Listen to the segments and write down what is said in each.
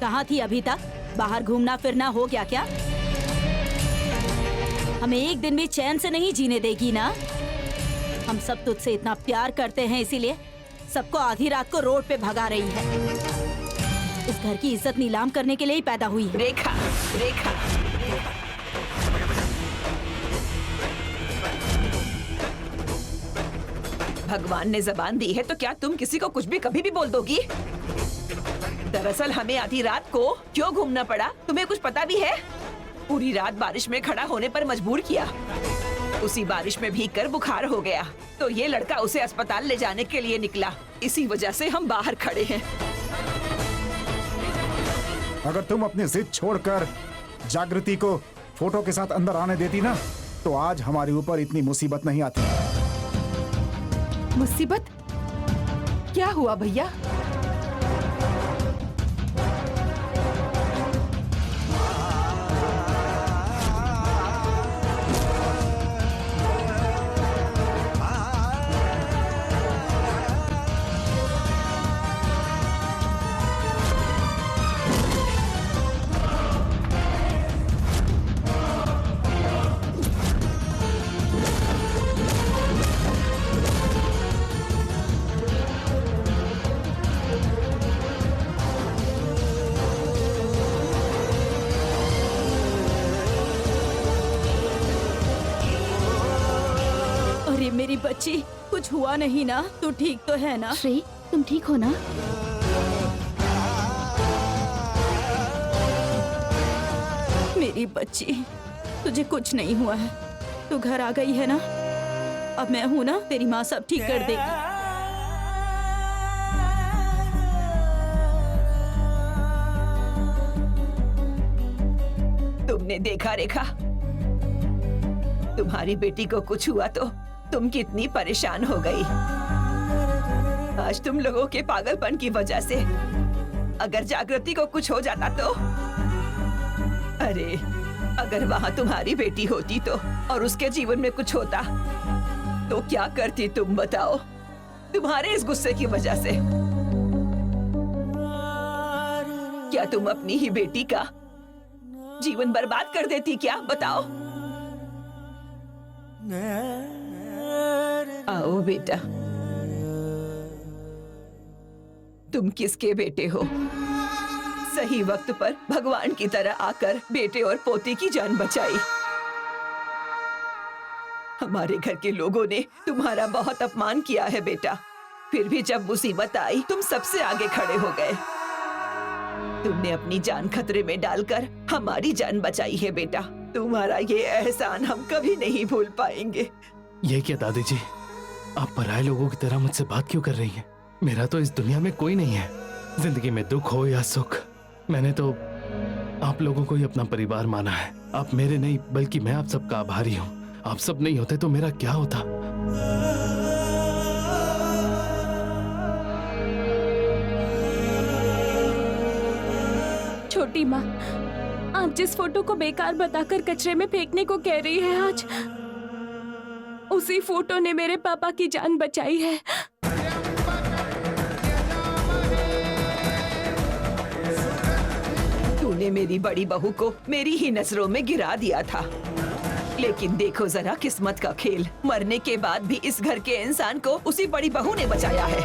कहाँ थी अभी तक? बाहर घूमना फिरना हो गया क्या? हमें एक दिन भी चैन से नहीं जीने देगी ना? हम सब तुझसे इतना प्यार करते हैं, इसीलिए सबको आधी रात को रोड पे भगा रही है। इस घर की इज्जत नीलाम करने के लिए ही पैदा हुई है। रेखा, रेखा, भगवान ने जबान दी है तो क्या तुम किसी को कुछ भी कभी भी बोल दोगी? दरअसल हमें आधी रात को क्यों घूमना पड़ा, तुम्हें कुछ पता भी है? पूरी रात बारिश में खड़ा होने पर मजबूर किया। उसी बारिश में भीगकर बुखार हो गया, तो ये लड़का उसे अस्पताल ले जाने के लिए निकला। इसी वजह से हम बाहर खड़े हैं। अगर तुम अपनी जिद छोड़कर जागृति को फोटो के साथ अंदर आने देती ना, तो आज हमारे ऊपर इतनी मुसीबत नहीं आती। मुसीबत? क्या हुआ भैया? मेरी बच्ची, कुछ हुआ नहीं ना? तू ठीक तो है ना? श्री, तुम ठीक हो ना? मेरी बच्ची, तुझे कुछ नहीं हुआ है। तू घर आ गई है ना? अब मैं हूँ ना, तेरी माँ सब ठीक कर देगी। तुमने देखा रेखा, तुम्हारी बेटी को कुछ हुआ तो तुम कितनी परेशान हो गई। आज तुम लोगों के पागलपन की वजह से अगर जागृति को कुछ हो जाता तो, अरे अगर वहाँ तुम्हारी बेटी होती तो और उसके जीवन में कुछ होता तो क्या करती तुम बताओ? तुम्हारे इस गुस्से की वजह से क्या तुम अपनी ही बेटी का जीवन बर्बाद कर देती क्या? बताओ। आओ बेटा, तुम किसके बेटे हो? सही वक्त पर भगवान की तरह आकर बेटे और पोते की जान बचाई। हमारे घर के लोगों ने तुम्हारा बहुत अपमान किया है बेटा, फिर भी जब मुसीबत आई तुम सबसे आगे खड़े हो गए। तुमने अपनी जान खतरे में डालकर हमारी जान बचाई है बेटा। तुम्हारा ये एहसान हम कभी नहीं भूल पाएंगे। ये क्या दादी जी, आप पराये लोगों की तरह मुझसे बात क्यों कर रही हैं? मेरा तो इस दुनिया में कोई नहीं है। जिंदगी में दुख हो या सुख, मैंने तो आप लोगों को ही अपना परिवार माना है। आप मेरे नहीं बल्कि मैं आप सबका आभारी हूँ। आप सब नहीं होते तो मेरा क्या होता? छोटी माँ, आप जिस फोटो को बेकार बताकर कचरे में फेंकने को कह रही है, आज उसी फोटो ने मेरे पापा की जान बचाई है। तूने मेरी बड़ी बहू को मेरी ही नजरों में गिरा दिया था, लेकिन देखो जरा किस्मत का खेल। मरने के बाद भी इस घर के इंसान को उसी बड़ी बहू ने बचाया है।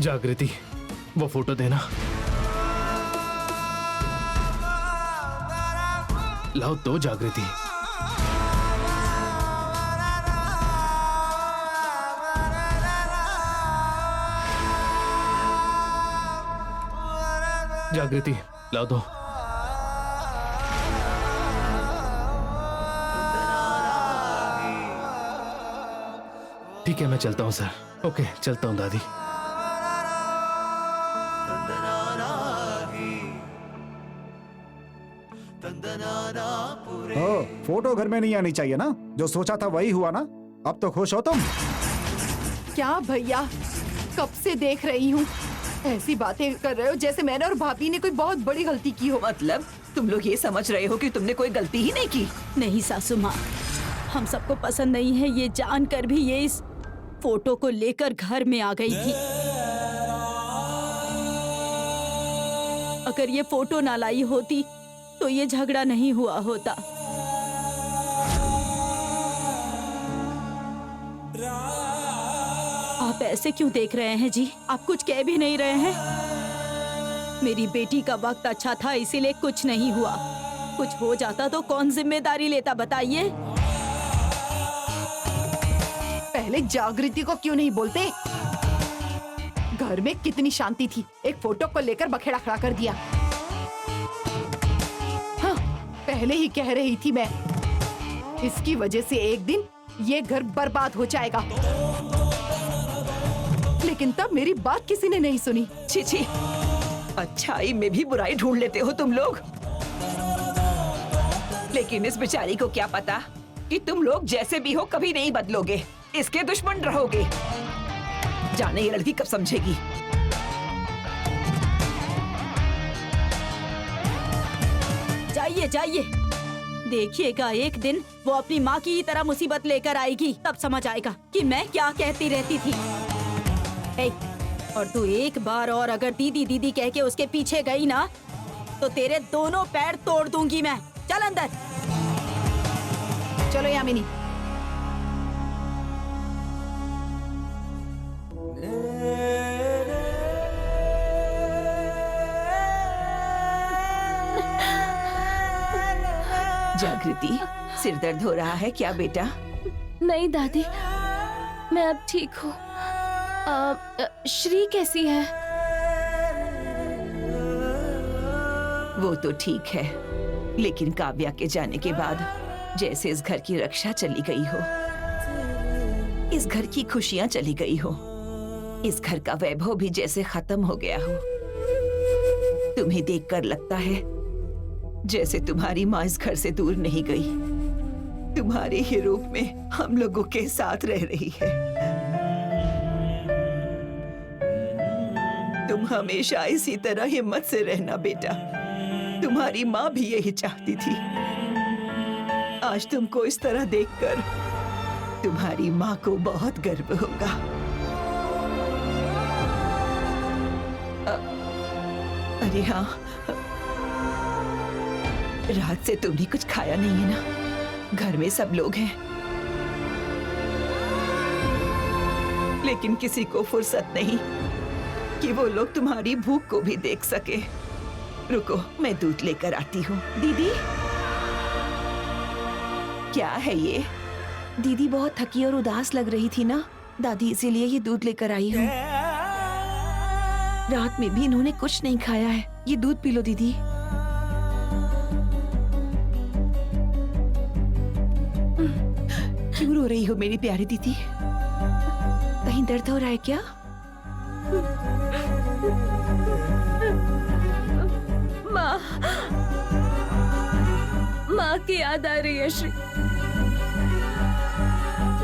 जागृति, वो फोटो देना। लाओ तो जागृति। जागृति, लाओ दो। ठीक है, मैं चलता हूँ सर। ओके, चलता हूँ दादी। ओ, फोटो घर में नहीं आनी चाहिए ना? जो सोचा था वही हुआ ना? अब तो खुश हो तुम? क्या भैया, कब से देख रही हूँ ऐसी बातें कर रहे हो जैसे मैंने और भाभी ने कोई बहुत बड़ी गलती की हो। मतलब तुम लोग ये समझ रहे हो कि तुमने कोई गलती ही नहीं की? नहीं सासू माँ, हम सबको पसंद नहीं है ये जानकर भी ये इस फोटो को लेकर घर में आ गई थी। अगर ये फोटो ना लाई होती तो ये झगड़ा नहीं हुआ होता। आप ऐसे क्यों देख रहे हैं जी? आप कुछ कह भी नहीं रहे हैं। मेरी बेटी का वक्त अच्छा था इसीलिए कुछ नहीं हुआ। कुछ हो जाता तो कौन जिम्मेदारी लेता बताइए? पहले जागृति को क्यों नहीं बोलते? घर में कितनी शांति थी, एक फोटो को लेकर बखेड़ा खड़ा कर दिया। हाँ, पहले ही कह रही थी मैं, इसकी वजह से एक दिन ये घर बर्बाद हो जाएगा। लेकिन तब मेरी बात किसी ने नहीं सुनी। छी छी, अच्छाई में भी बुराई ढूंढ लेते हो तुम लोग। लेकिन इस बेचारी को क्या पता कि तुम लोग जैसे भी हो कभी नहीं बदलोगे, इसके दुश्मन रहोगे। जाने ये लड़की कब समझेगी। जाइए जाइए, देखिएगा एक दिन वो अपनी माँ की ही तरह मुसीबत लेकर आएगी, तब समझ आएगा कि मैं क्या कहती रहती थी। ए, और तू एक बार और अगर दीदी दीदी कह के उसके पीछे गई ना तो तेरे दोनों पैर तोड़ दूंगी मैं। चल अंदर। चलो यामिनी। जागृति, सिर दर्द हो रहा है क्या बेटा? नहीं दादी, मैं अब ठीक हूँ। श्री कैसी है? वो तो ठीक है, लेकिन काव्या के जाने के बाद जैसे इस घर की रक्षा चली गई हो, इस घर की खुशियां चली गई हो, इस घर का वैभव भी जैसे खत्म हो गया हो। तुम्हें देखकर लगता है जैसे तुम्हारी माँ इस घर से दूर नहीं गई, तुम्हारे ही रूप में हम लोगों के साथ रह रही है। तुम हमेशा इसी तरह हिम्मत से रहना बेटा, तुम्हारी माँ भी यही चाहती थी। आज तुमको इस तरह देखकर तुम्हारी माँ को बहुत गर्व होगा। अरे हाँ, रात से तुमने कुछ खाया नहीं है ना? घर में सब लोग हैं, लेकिन किसी को फुर्सत नहीं कि वो लोग तुम्हारी भूख को भी देख सके। रुको, मैं दूध लेकर आती हूँ। दीदी, क्या है ये? दीदी बहुत थकी और उदास लग रही थी ना, दादी इसीलिए ये दूध लेकर आई हूँ। रात में भी इन्होंने कुछ नहीं खाया है, ये दूध पी लो दीदी। क्यों रो रही हो मेरी प्यारी दीदी? कहीं दर्द हो रहा है क्या? माँ की याद आ रही है श्री।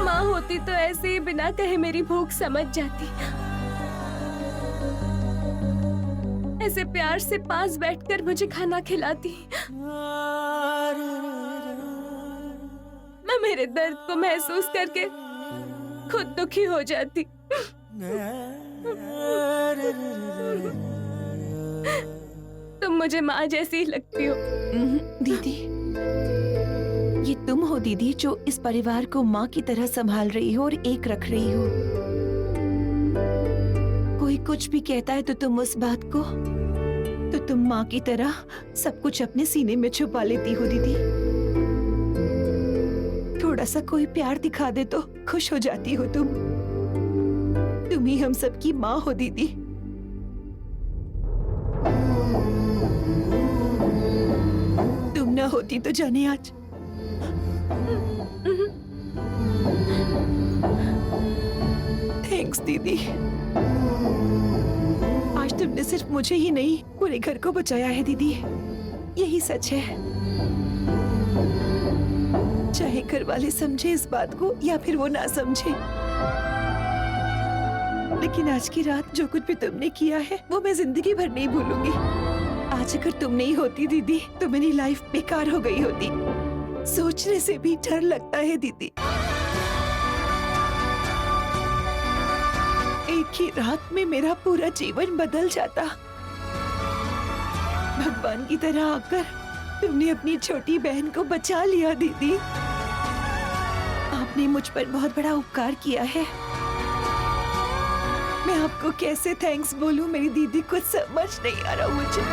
माँ होती तो ऐसे ही बिना कहे मेरी भूख समझ जाती, ऐसे प्यार से पास बैठकर मुझे खाना खिलाती। मैं मेरे दर्द को महसूस करके खुद दुखी हो जाती। तुम मुझे माँ जैसी ही लगती हो। दीदी, ये तुम हो दीदी जो इस परिवार को माँ की तरह संभाल रही हो और एक रख रही हो। कोई कुछ भी कहता है तो तुम उस बात को, तो तुम माँ की तरह सब कुछ अपने सीने में छुपा लेती हो दीदी। थोड़ा सा कोई प्यार दिखा दे तो खुश हो जाती हो तुम। तुम ही हम सबकी माँ हो दीदी। तुम ना होती तो जाने आज। थैंक्स दीदी। आज तुमने सिर्फ मुझे ही नहीं पूरे घर को बचाया है दीदी, यही सच है। चाहे घर वाले समझे इस बात को या फिर वो ना समझे, लेकिन आज की रात जो कुछ भी तुमने किया है वो मैं जिंदगी भर नहीं भूलूंगी। आज अगर तुम नहीं होती दीदी तो मेरी लाइफ बेकार हो गई होती। सोचने से भी डर लगता है दीदी। एक ही रात में मेरा पूरा जीवन बदल जाता। भगवान की तरह आकर तुमने अपनी छोटी बहन को बचा लिया दीदी। आपने मुझ पर बहुत बड़ा उपकार किया है। मैं आपको कैसे थैंक्स बोलूं मेरी दीदी, कुछ समझ नहीं आ रहा मुझे।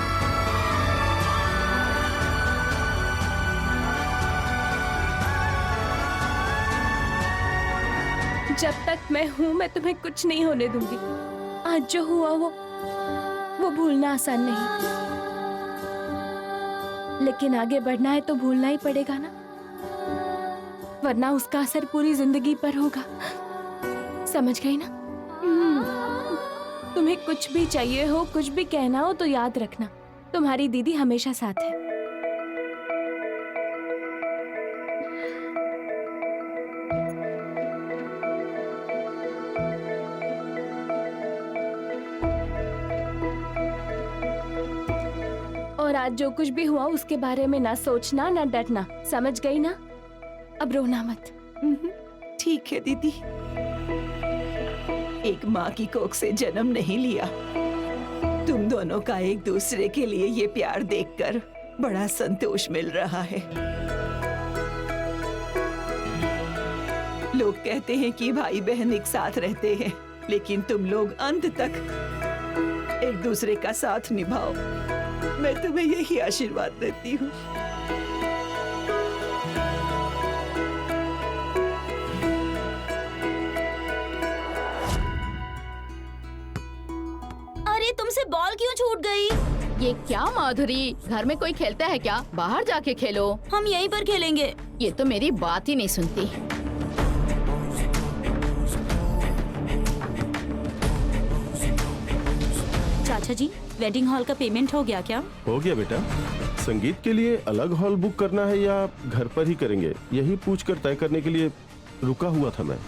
जब तक मैं हूँ मैं तुम्हें कुछ नहीं होने दूंगी। आज जो हुआ वो भूलना आसान नहीं, लेकिन आगे बढ़ना है तो भूलना ही पड़ेगा ना, वरना उसका असर पूरी जिंदगी पर होगा। समझ गई ना? तुम्हें कुछ भी चाहिए हो, कुछ भी कहना हो तो याद रखना, तुम्हारी दीदी हमेशा साथ है। और आज जो कुछ भी हुआ उसके बारे में ना सोचना ना डरना, समझ गई ना? अब रोना मत। ठीक है दीदी। एक माँ की कोख से जन्म नहीं लिया। तुम दोनों का एक दूसरे के लिए ये प्यार देखकर बड़ा संतोष मिल रहा है। लोग कहते हैं कि भाई बहन एक साथ रहते हैं, लेकिन तुम लोग अंत तक एक दूसरे का साथ निभाओ। मैं तुम्हें यही आशीर्वाद देती हूँ। अरे तुमसे बॉल क्यों छूट गई? ये क्या माधुरी, घर में कोई खेलता है क्या? बाहर जाके खेलो। हम यहीं पर खेलेंगे। ये तो मेरी बात ही नहीं सुनती। चाचा जी, वेडिंग हॉल का पेमेंट हो गया क्या? हो गया बेटा। संगीत के लिए अलग हॉल बुक करना है या घर पर ही करेंगे, यही पूछकर तय करने के लिए रुका हुआ था मैं।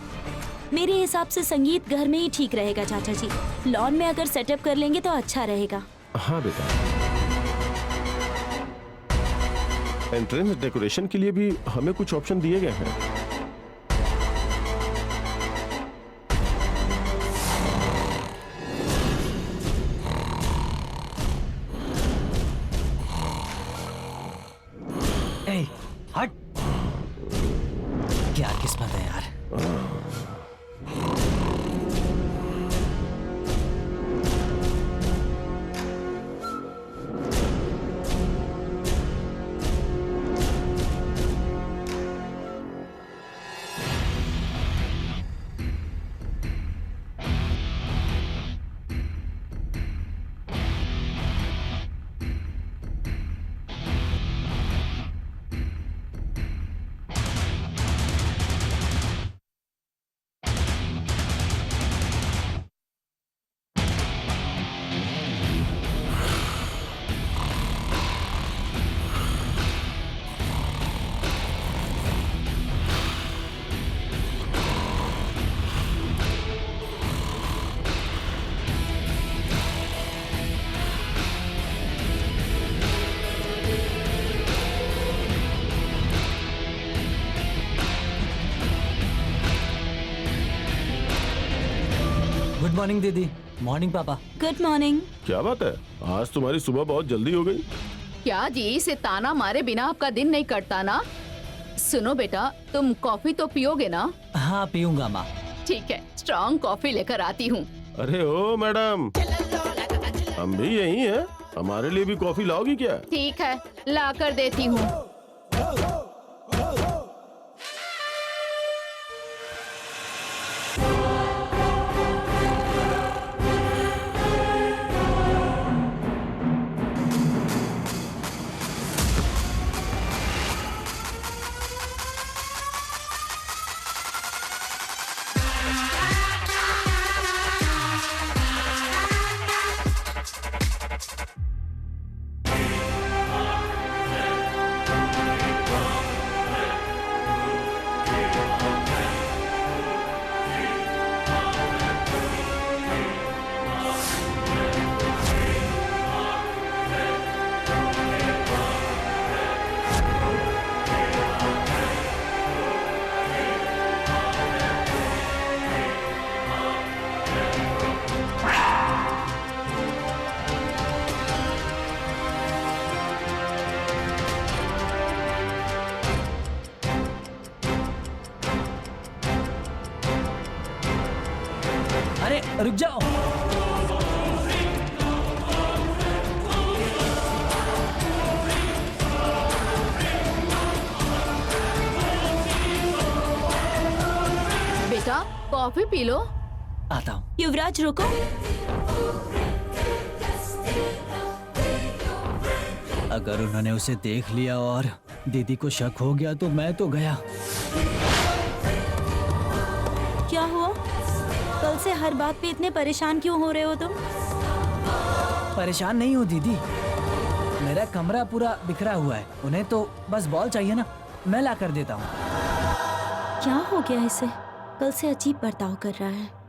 मेरे हिसाब से संगीत घर में ही ठीक रहेगा चाचा जी। लॉन में अगर सेटअप कर लेंगे तो अच्छा रहेगा। हाँ बेटा। एंट्रेंस डेकोरेशन के लिए भी हमें कुछ ऑप्शन दिए गए हैं। हट, क्या किस्मत है यार। गुड मॉर्निंग दीदी। मॉर्निंग पापा। Good morning. क्या बात है, आज तुम्हारी सुबह बहुत जल्दी हो गई। क्या जी, इसे ताना मारे बिना आपका दिन नहीं कटता ना? सुनो बेटा, तुम कॉफी तो पियोगे ना? हाँ पीऊंगा माँ। ठीक है, स्ट्रॉन्ग कॉफी लेकर आती हूँ। अरे ओ मैडम, हम भी यही हैं, हमारे लिए भी कॉफी लाओगी क्या? ठीक है, ला कर देती हूँ। रुक जाओ। बेटा कॉफी पी लो। आता हूँ। युवराज रुको। अगर उन्होंने उसे देख लिया और दीदी को शक हो गया तो मैं तो गया। क्या हुआ? कल से हर बात पे इतने परेशान क्यों हो रहे हो तुम? परेशान नहीं हो दीदी, मेरा कमरा पूरा बिखरा हुआ है। उन्हें तो बस बॉल चाहिए ना, मैं ला कर देता हूँ। क्या हो गया इसे? कल से अजीब बर्ताव कर रहा है।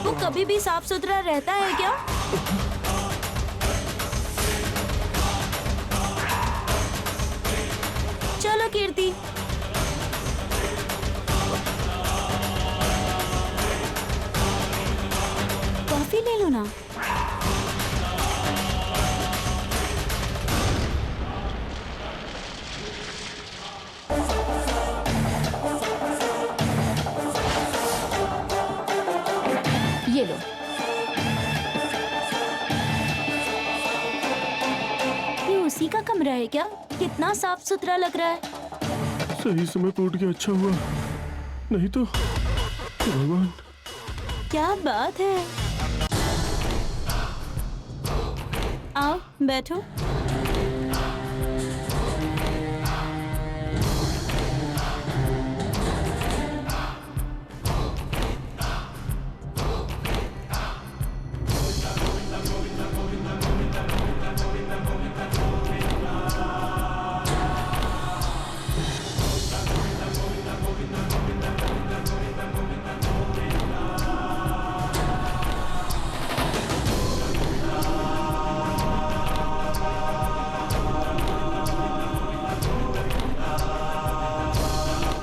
वो कभी भी साफ सुथरा रहता है क्या? चलो कीर्ति, कॉफी ले लो ना। ये लो। ये उसी का कमरा है क्या? कितना साफ सुथरा लग रहा है। सही समय पे उठ के अच्छा हुआ, नहीं तो भगवान। क्या बात है। आओ बैठो।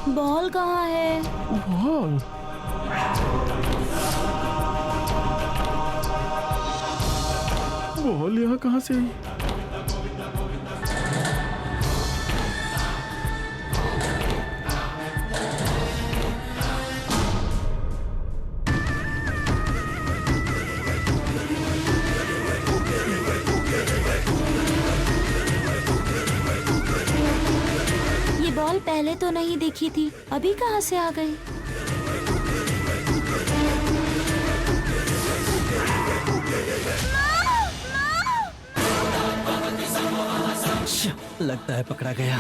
बॉल कहाँ है? बॉल? बॉल यहाँ कहाँ से आई? ये बॉल पहले तो नहीं दिखी थी, अभी कहाँ से आ गई? लगता है पकड़ा गया।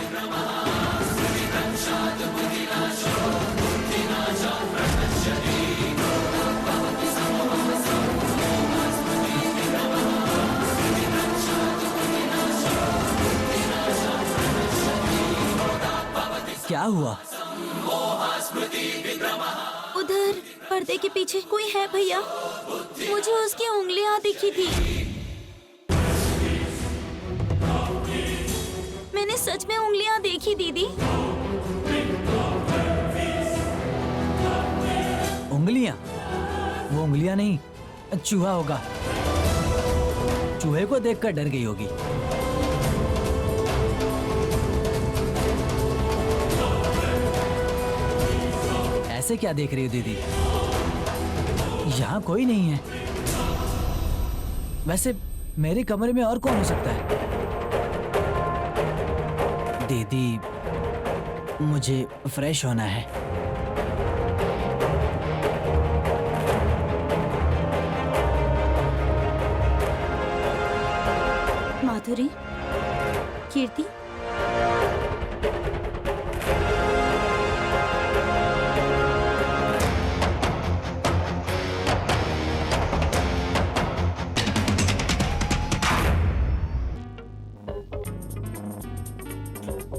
क्या हुआ? उधर पर्दे के पीछे कोई है भैया। मुझे उसकी उंगलियां दिखी थी। मैंने सच में उंगलियां देखी दीदी। उंगलियां? वो उंगलियां नहीं, चूहा होगा। चूहे को देखकर डर गई होगी। ऐसे क्या देख रही हो दीदी? यहाँ कोई नहीं है। वैसे मेरे कमरे में और कौन हो सकता है? दीदी, मुझे फ्रेश होना है। माधुरी, कीर्ति,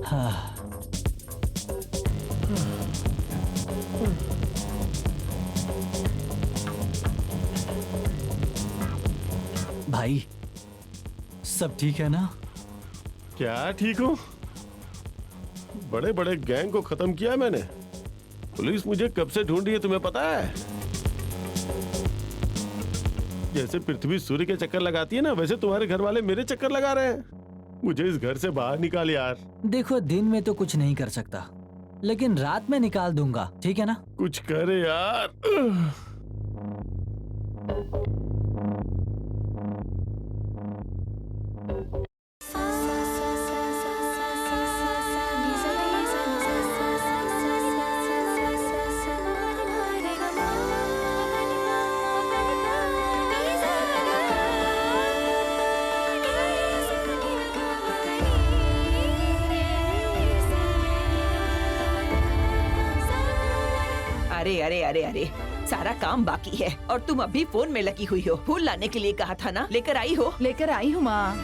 हाँ। भाई, सब ठीक है ना? क्या ठीक हो? बड़े बड़े गैंग को खत्म किया है मैंने। पुलिस मुझे कब से ढूंढ रही है तुम्हें पता है? जैसे पृथ्वी सूर्य के चक्कर लगाती है ना, वैसे तुम्हारे घर वाले मेरे चक्कर लगा रहे हैं। मुझे इस घर से बाहर निकाल यार। देखो, दिन में तो कुछ नहीं कर सकता, लेकिन रात में निकाल दूंगा, ठीक है ना? कुछ करे यार। अरे अरे अरे अरे, सारा काम बाकी है और तुम अभी फोन में लगी हुई हो। फूल लाने के लिए कहा था ना, लेकर आई हो? लेकर आई हूँ माँ।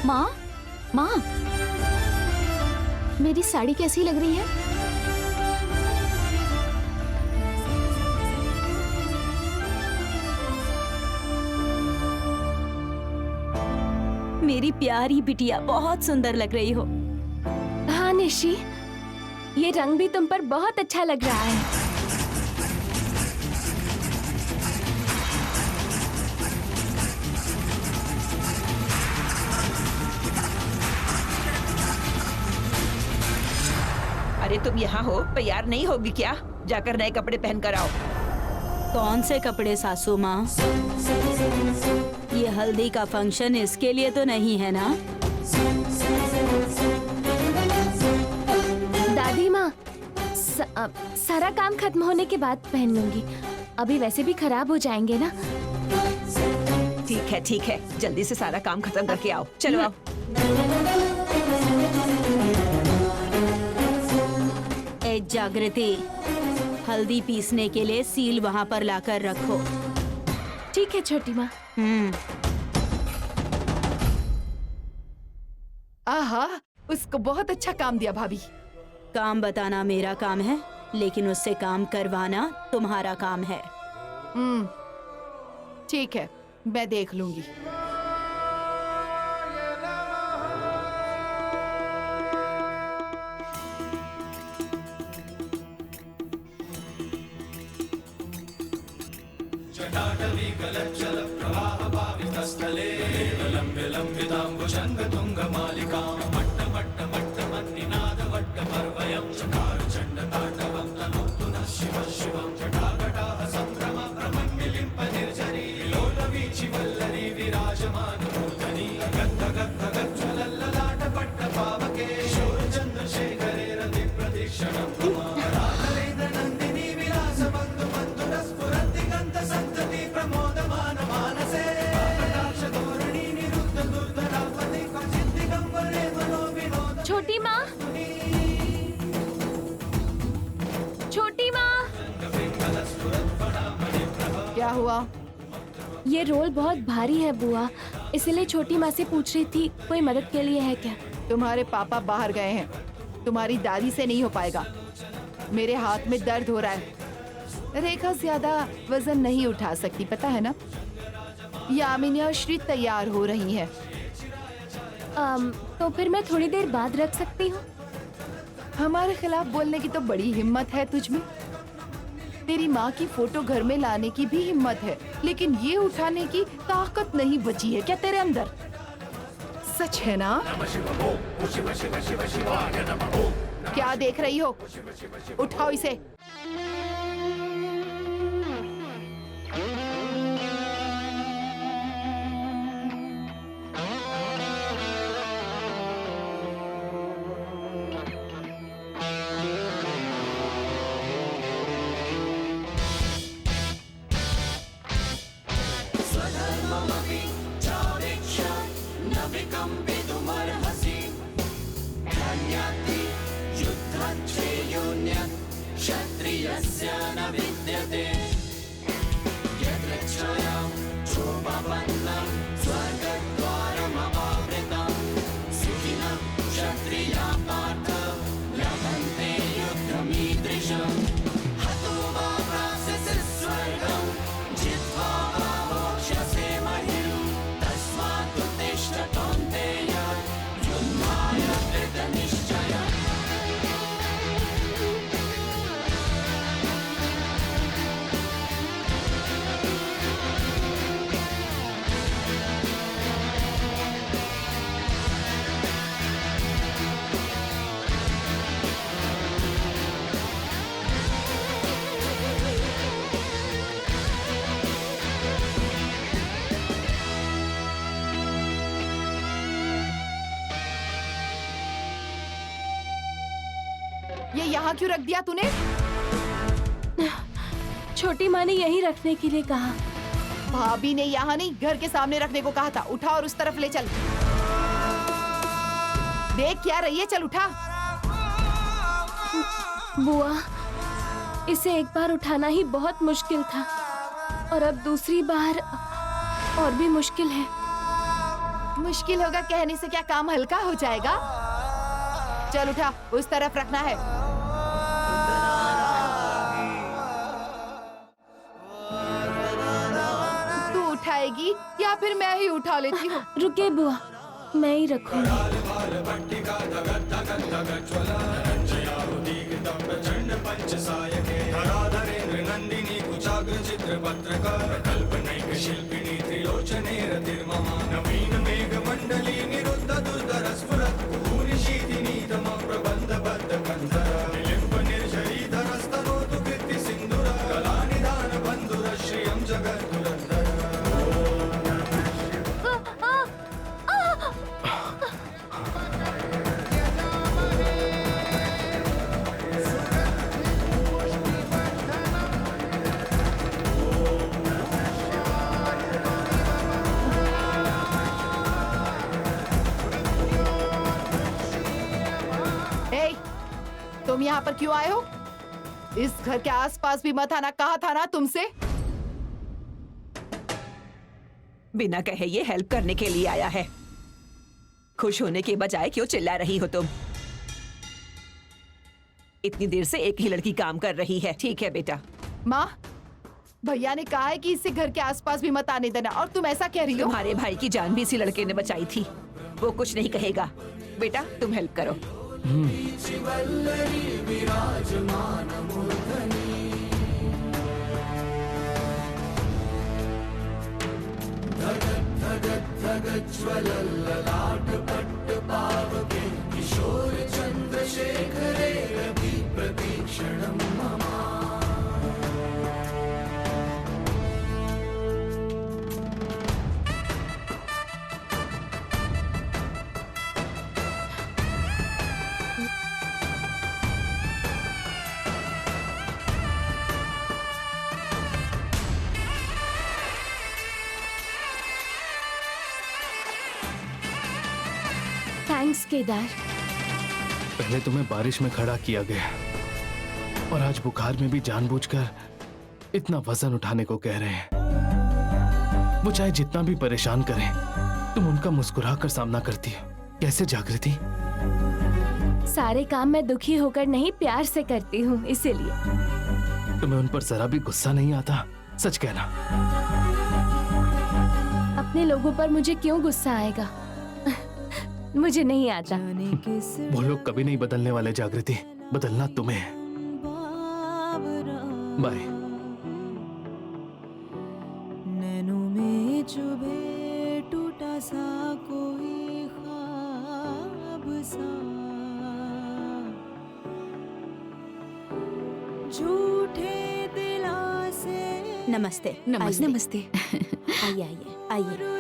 माँ, माँ, मेरी साड़ी कैसी लग रही है? मेरी प्यारी बिटिया, बहुत सुंदर लग रही हो। हाँ निशी, ये रंग भी तुम पर बहुत अच्छा लग रहा है। अरे तुम यहाँ हो, तैयार नहीं होगी क्या? जाकर नए कपड़े पहन कर आओ। कौन से कपड़े सासू माँ? ये हल्दी का फंक्शन इसके लिए तो नहीं है ना? दादी माँ, सारा काम खत्म होने के बाद पहन लूंगी। अभी वैसे भी खराब हो जाएंगे ना। ठीक है, जल्दी से सारा काम खत्म करके आओ। चलो आओ। ए जागृति, हल्दी पीसने के लिए सील वहाँ पर लाकर रखो। ठीक है छोटी माँ। आहा, उसको बहुत अच्छा काम दिया भाभी। काम बताना मेरा काम है, लेकिन उससे काम करवाना तुम्हारा काम है। ठीक है, मैं देख लूंगी। छोटी माँ, छोटी माँ, क्या हुआ? ये रोल बहुत भारी है बुआ, इसलिए छोटी माँ से पूछ रही थी कोई मदद के लिए है क्या? तुम्हारे पापा बाहर गए हैं, तुम्हारी दादी से नहीं हो पाएगा। मेरे हाथ में दर्द हो रहा है। रेखा ज्यादा वजन नहीं उठा सकती, पता है ना? यामिनी और श्री तैयार हो रही है। तो फिर मैं थोड़ी देर बाद रख सकती हूँ? हमारे खिलाफ बोलने की तो बड़ी हिम्मत है तुझ में। तेरी माँ की फोटो घर में लाने की भी हिम्मत है, लेकिन ये उठाने की ताकत नहीं बची है क्या तेरे अंदर? सच है ना? क्या देख रही हो? उठाओ इसे। यहाँ क्यों रख दिया तूने? छोटी माँ ने यहीं रखने के लिए कहा। भाभी ने यहाँ नहीं, घर के सामने रखने को कहा था। उठा और उस तरफ ले चल। देख क्या रही है, चल उठा। बुआ, इसे एक बार उठाना ही बहुत मुश्किल था और अब दूसरी बार और भी मुश्किल है। मुश्किल होगा कहने से क्या काम हल्का हो जाएगा? चल उठा, उस तरफ रखना है। तू उठाएगी या फिर मैं ही उठा लेती हूँ? रुके बुआ, मैं ही रखूंगी। तुम यहाँ पर क्यों आए हो? इस घर के आसपास भी मत आना, कहा था ना तुमसे। बिना कहे ये हेल्प करने के लिए आया है। खुश होने के बजाय क्यों चिल्ला रही हो तुम? इतनी देर से एक ही लड़की काम कर रही है। ठीक है बेटा। माँ, भैया ने कहा है कि इसे घर के आसपास भी मत आने देना और तुम ऐसा कह रही हो? तुम्हारे भाई की जान भी इसी लड़के ने बचाई थी। वो कुछ नहीं कहेगा। बेटा तुम हेल्प करो। थैंक्स केदार। पहले तुम्हें बारिश में खड़ा किया गया और आज बुखार में भी जानबूझकर इतना वजन उठाने को कह रहे हैं। वो चाहे जितना भी परेशान करें, तुम उनका मुस्कुरा कर सामना करती हो। कैसे जागृति? सारे काम मैं दुखी होकर नहीं, प्यार से करती हूँ, इसीलिए। तुम्हें उन पर जरा भी गुस्सा नहीं आता? सच कहना। अपने लोगों पर मुझे क्यों गुस्सा आएगा? मुझे नहीं आता। वो लोग कभी नहीं बदलने वाले जागृति, बदलना तुम्हें है। बाय। नैनों में चुभे टूटा सा कोई ख्वाब सा, झूठे दिलासे। नमस्ते। नमस्ते। नमस्ते। आइए आइए आइए।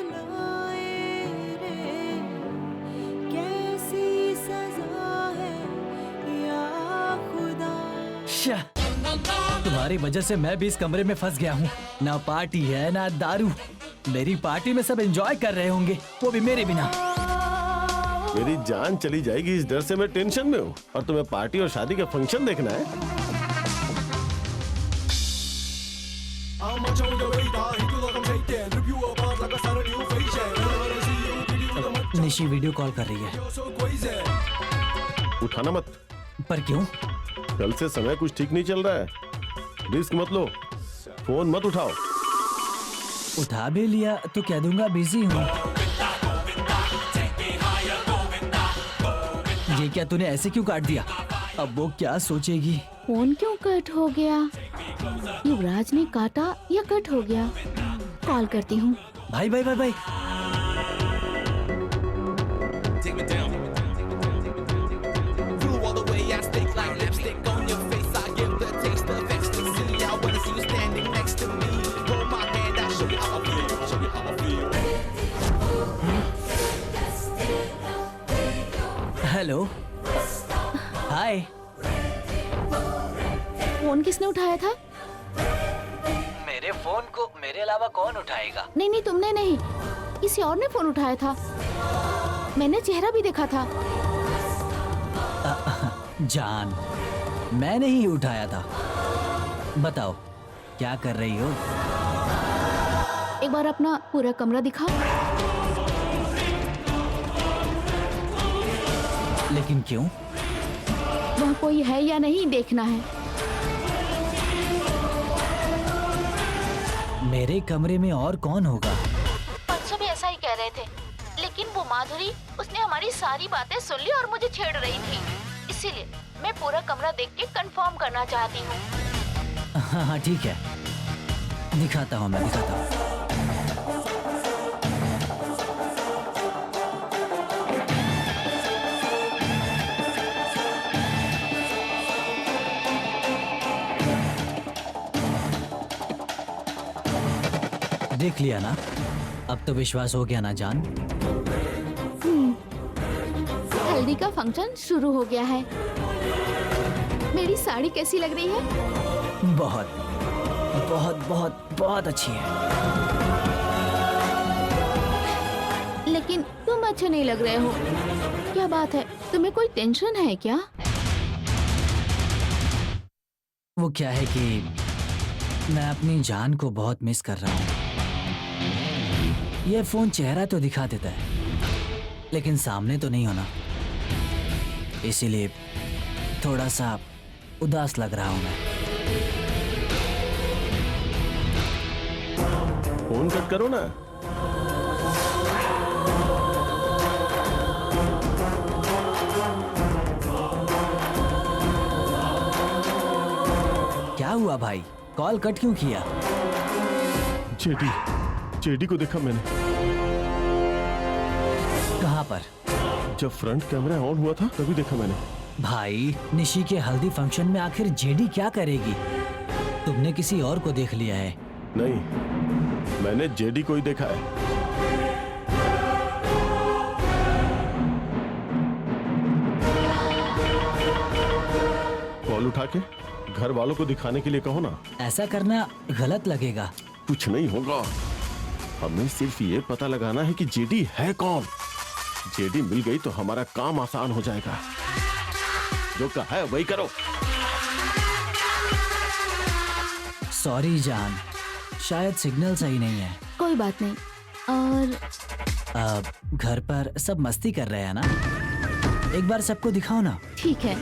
तुम्हारी वजह से मैं भी इस कमरे में फंस गया हूँ। ना पार्टी है ना दारू। मेरी पार्टी में सब एंजॉय कर रहे होंगे, वो भी मेरे बिना। मेरी जान चली जाएगी इस डर से मैं टेंशन में हूँ। और तुम्हें पार्टी और शादी का फंक्शन देखना है? निशी वीडियो कॉल कर रही है। उठाना मत। पर क्यों? कल से समय कुछ ठीक नहीं चल रहा है। रिस्क मत लो, फोन मत उठाओ। उठा भी लिया तो कह दूंगा बिजी हूँ। ये क्या तूने ऐसे क्यों काट दिया? अब वो क्या सोचेगी? फोन क्यों कट हो गया? युवराज ने काटा या कट हो गया? कॉल करती हूँ। भाई भाई भाई भाई। हेलो, हाय। फोन किसने उठाया था? मेरे फोन को मेरे अलावा कौन उठाएगा? नहीं नहीं, तुमने नहीं, किसी और ने फोन उठाया था। मैंने चेहरा भी देखा था। जान, मैं नहीं उठाया था। बताओ क्या कर रही हो? एक बार अपना पूरा कमरा दिखा। लेकिन क्यों? वहाँ कोई है या नहीं देखना है। मेरे कमरे में और कौन होगा? परसों भी ऐसा ही कह रहे थे, लेकिन वो माधुरी, उसने हमारी सारी बातें सुन ली और मुझे छेड़ रही थी। इसीलिए मैं पूरा कमरा देख के कंफर्म करना चाहती हूँ। हाँ ठीक है, दिखाता हूँ, मैं दिखाता हूँ। देख लिया ना? अब तो विश्वास हो गया ना जान? हल्दी का फंक्शन शुरू हो गया है। मेरी साड़ी कैसी लग रही है? बहुत बहुत बहुत बहुत अच्छी है। लेकिन तुम अच्छे नहीं लग रहे हो। क्या बात है, तुम्हें कोई टेंशन है क्या? वो क्या है कि मैं अपनी जान को बहुत मिस कर रहा हूँ। ये फोन चेहरा तो दिखा देता है, लेकिन सामने तो नहीं होना। इसीलिए थोड़ा सा उदास लग रहा हूँ मैं। फोन कट करो ना। क्या हुआ भाई, कॉल कट क्यों किया? जेडी को देखा मैंने। कहाँ पर? जब फ्रंट कैमरा ऑन हुआ था तभी देखा मैंने। भाई, निशी के हल्दी फंक्शन में आखिर जेडी क्या करेगी? तुमने किसी और को देख लिया है। नहीं, मैंने जेडी को ही देखा है। कॉल उठा के घर वालों को दिखाने के लिए कहो ना। ऐसा करना गलत लगेगा। कुछ नहीं होगा, हमें सिर्फ ये पता लगाना है कि जेडी है कौन। जेडी मिल गई तो हमारा काम आसान हो जाएगा। जो कहा है वही करो। सॉरी जान, शायद सिग्नल सही नहीं है। कोई बात नहीं। और घर पर सब मस्ती कर रहे हैं ना? एक बार सबको दिखाओ ना। ठीक है।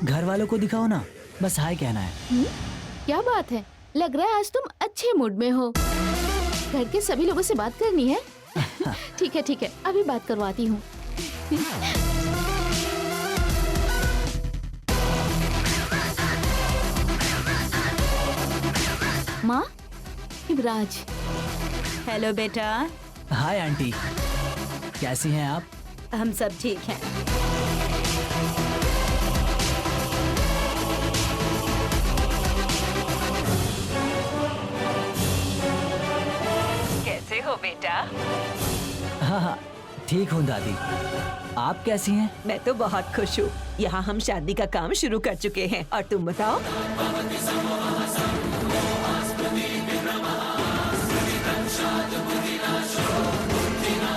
घर वालों को दिखाओ ना, बस हाय कहना है। क्या बात है, लग रहा है आज तुम अच्छे मूड में हो। घर के सभी लोगों से बात करनी है? ठीक है, अभी बात करवाती हूँ। माँ, युवराज। हेलो बेटा। हाय आंटी, कैसी हैं आप? हम सब ठीक हैं। कैसे हो बेटा? हाँ, ठीक हूँ दादी। आप कैसी हैं? मैं तो बहुत खुश हूँ। यहाँ हम शादी का काम शुरू कर चुके हैं। और तुम बताओ?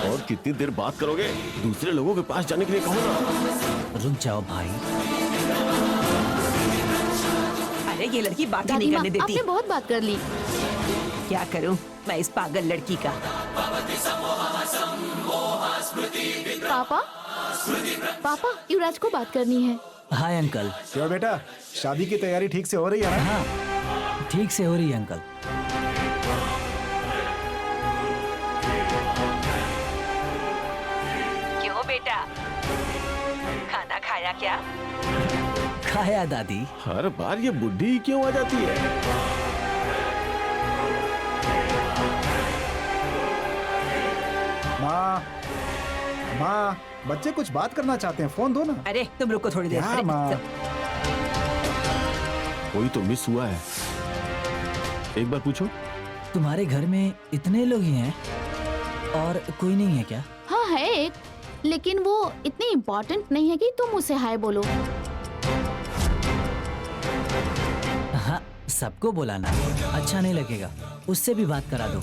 और कितनी देर बात करोगे? दूसरे लोगों के पास जाने के लिए कहो ना। रुक जाओ भाई। अरे ये लड़की बात ही दादी नहीं माँ, करने देती। आपने बहुत बात कर ली। क्या करूँ मैं इस पागल लड़की का? पापा, युवराज को बात करनी है। Hi uncle. क्यों बेटा, शादी की तैयारी ठीक से हो रही है ना? हाँ, ठीक से हो रही है अंकल। क्यों बेटा, खाना खाया क्या? खाया दादी। हर बार ये बुढ़ी क्यों आ जाती है? माँ, बच्चे कुछ बात करना चाहते हैं, फोन दो ना। अरे तुम रुको थोड़ी देर। क्या अरे, माँ? कोई तो मिस हुआ है। एक बार पूछो। तुम्हारे घर में इतने लोग ही हैं और कोई नहीं है क्या? हाँ है एक, लेकिन वो इतनी इम्पोर्टेंट नहीं है कि तुम उसे हाय बोलो। हाँ, सबको बुलाना अच्छा नहीं लगेगा, उससे भी बात करा दो।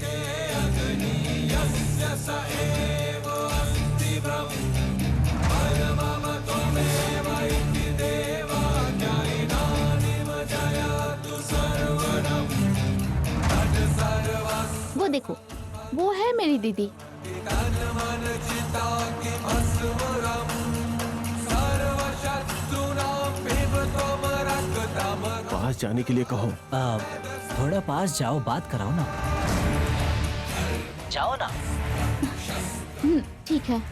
वो देखो, वो है मेरी दीदी। पास जाने के लिए कहो। थोड़ा पास जाओ, बात कराओ ना। जाओ ना। ठीक है।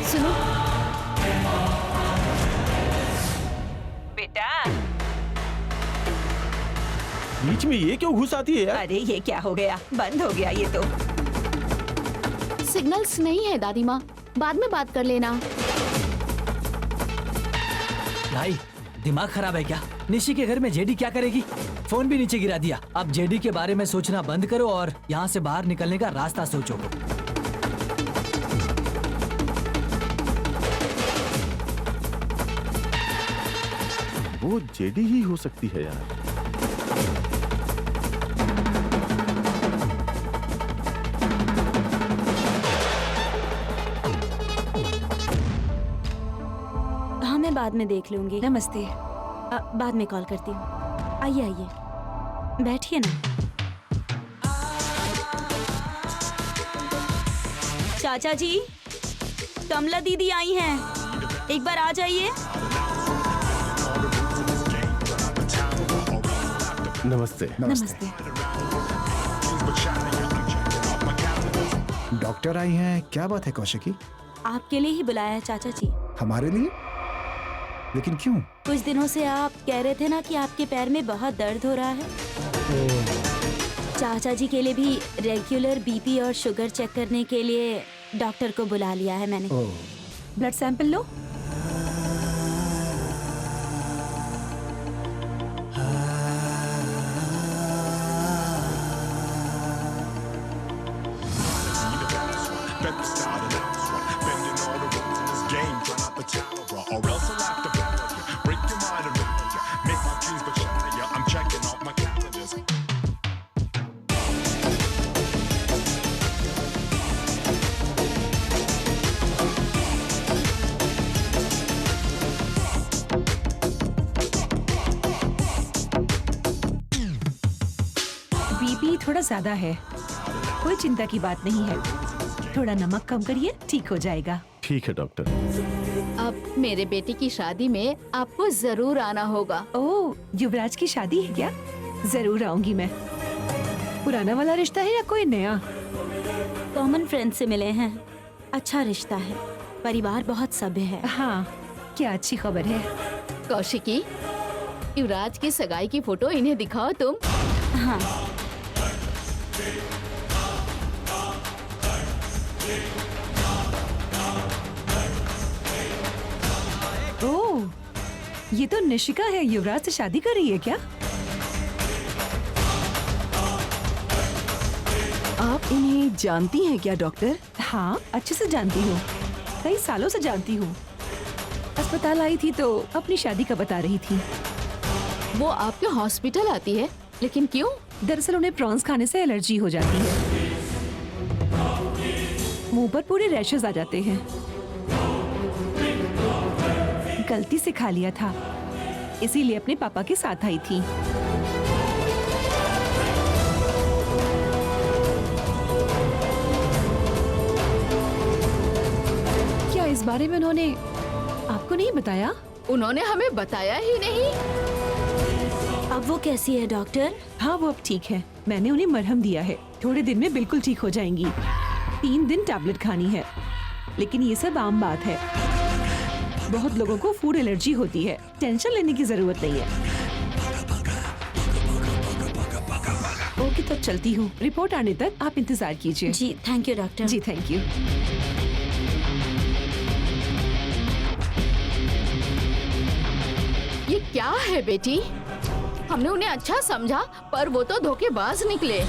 सुनो बेटा, बीच में ये क्यों घुस आती है यार? अरे ये क्या हो गया? बंद हो गया ये तो। सिग्नल्स नहीं है दादी माँ, बाद में बात कर लेना। भाई दिमाग खराब है क्या? निशी के घर में जेडी क्या करेगी? फोन भी नीचे गिरा दिया। अब जेडी के बारे में सोचना बंद करो और यहाँ से बाहर निकलने का रास्ता सोचो। वो जेडी ही हो सकती है यार। हाँ, मैं बाद में देख लूंगी। नमस्ते। बाद में कॉल करती हूँ। आइए आइए, बैठिए ना। चाचा जी, कमला दीदी आई हैं, एक बार आ जाइए। नमस्ते। नमस्ते। डॉक्टर आई हैं, क्या बात है कौशिकी? आपके लिए ही बुलाया है चाचा जी। हमारे लिए? लेकिन क्यों? कुछ दिनों से आप कह रहे थे ना कि आपके पैर में बहुत दर्द हो रहा है। चाचा जी के लिए भी रेगुलर बीपी और शुगर चेक करने के लिए डॉक्टर को बुला लिया है मैंने। ब्लड सैंपल लो। बीपी थोड़ा ज्यादा है, कोई चिंता की बात नहीं है। थोड़ा नमक कम करिए, ठीक हो जाएगा। ठीक है डॉक्टर। अब मेरे बेटे की शादी में आपको जरूर आना होगा। ओह, युवराज की शादी है क्या? जरूर आऊंगी मैं। पुराना वाला रिश्ता है या कोई नया? कॉमन फ्रेंड से मिले हैं, अच्छा रिश्ता है, परिवार बहुत सभ्य है। हाँ, क्या अच्छी खबर है। कौशिकी, युवराज की सगाई की फोटो इन्हें दिखाओ तुम। हाँ, ओह, ये तो निशिका है। युवराज से शादी कर रही है क्या? आप इन्हें जानती हैं क्या डॉक्टर? हाँ, अच्छे से जानती हूँ, कई सालों से जानती हूँ। अस्पताल आई थी तो अपनी शादी का बता रही थी। वो आपके हॉस्पिटल आती है, लेकिन क्यों? दरअसल उन्हें प्रॉन्स खाने से एलर्जी हो जाती है, मुंह पर पूरे रैशेस आ जाते हैं। गलती से खा लिया था, इसीलिए अपने पापा के साथ आई थी। क्या इस बारे में उन्होंने आपको नहीं बताया? उन्होंने हमें बताया ही नहीं। अब वो कैसी है डॉक्टर? हाँ, वो अब ठीक है। मैंने उन्हें मरहम दिया है, थोड़े दिन में बिल्कुल ठीक हो जाएंगी। 3 दिन टैबलेट खानी है। लेकिन ये सब आम बात है। बहुत लोगों को फूड एलर्जी होती है, टेंशन लेने की जरूरत नहीं है। ओके, तो चलती हूँ। रिपोर्ट आने तक आप इंतजार कीजिए। जी थैंक यू डॉक्टर। जी थैंक यू। ये क्या है बेटी? हमने उन्हें अच्छा समझा पर वो तो धोखेबाज निकले।